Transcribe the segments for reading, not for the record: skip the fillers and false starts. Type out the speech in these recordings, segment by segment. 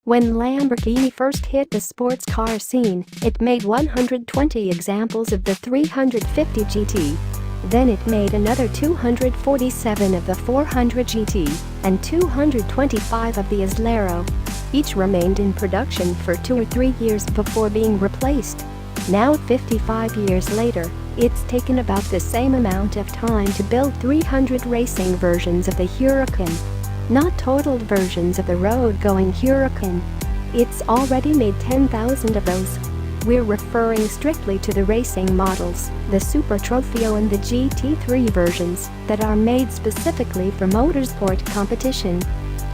When Lamborghini first hit the sports car scene, it made 120 examples of the 350 GT. Then it made another 247 of the 400 GT and 225 of the Islero. Each remained in production for 2 or 3 years before being replaced. Now 55 years later, it's taken about the same amount of time to build 300 racing versions of the Huracan. Not totaled versions of the road-going Huracan. It's already made 10,000 of those. We're referring strictly to the racing models, the Super Trofeo and the GT3 versions, that are made specifically for motorsport competition.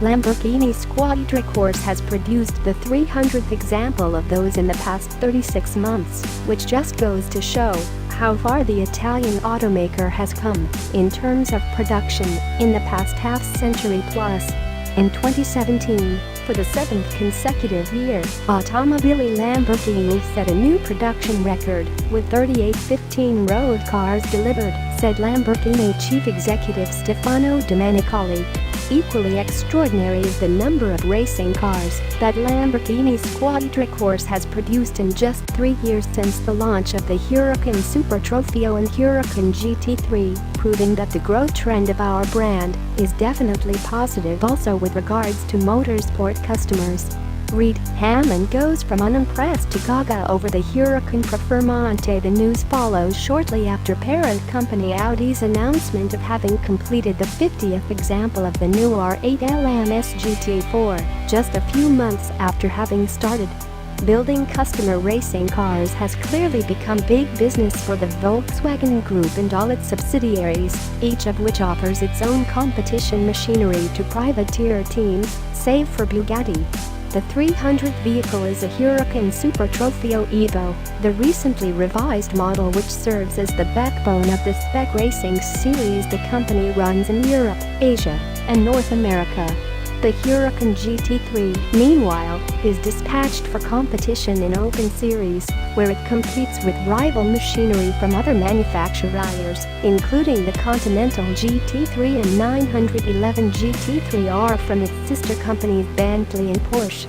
Lamborghini Squadra Corse has produced the 300th example of those in the past 36 months, which just goes to show how far the Italian automaker has come in terms of production in the past half-century plus. In 2017, for the 7th consecutive year, Automobili Lamborghini set a new production record with 3815 road cars delivered, said Lamborghini Chief Executive Stefano Domenicali. Equally extraordinary is the number of racing cars that Lamborghini Squadra Corse has produced in just 3 years since the launch of the Huracan Super Trofeo and Huracan GT3, proving that the growth trend of our brand is definitely positive also with regards to motorsport customers. Read, Hammond goes from unimpressed to gaga over the Huracan Performante. The news follows shortly after parent company Audi's announcement of having completed the 50th example of the new R8 LMS GT4, just a few months after having started. Building customer racing cars has clearly become big business for the Volkswagen Group and all its subsidiaries, each of which offers its own competition machinery to privateer teams, save for Bugatti. The 300th vehicle is a Huracan Super Trofeo Evo, the recently revised model which serves as the backbone of the spec racing series the company runs in Europe, Asia, and North America. The Huracan GT3, meanwhile, is dispatched for competition in Open Series, where it competes with rival machinery from other manufacturers, including the Continental GT3 and 911 GT3R from its sister companies Bentley and Porsche.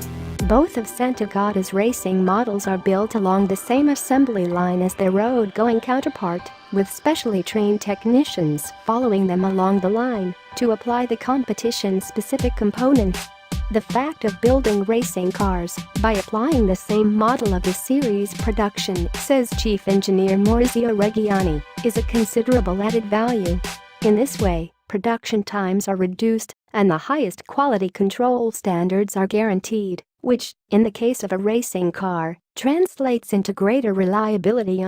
Both of Sant'Agata's racing models are built along the same assembly line as their road-going counterpart, with specially trained technicians following them along the line to apply the competition-specific components. The fact of building racing cars by applying the same model of the series production, says Chief Engineer Maurizio Reggiani, is a considerable added value. In this way, production times are reduced and the highest quality control standards are guaranteed, which, in the case of a racing car, translates into greater reliability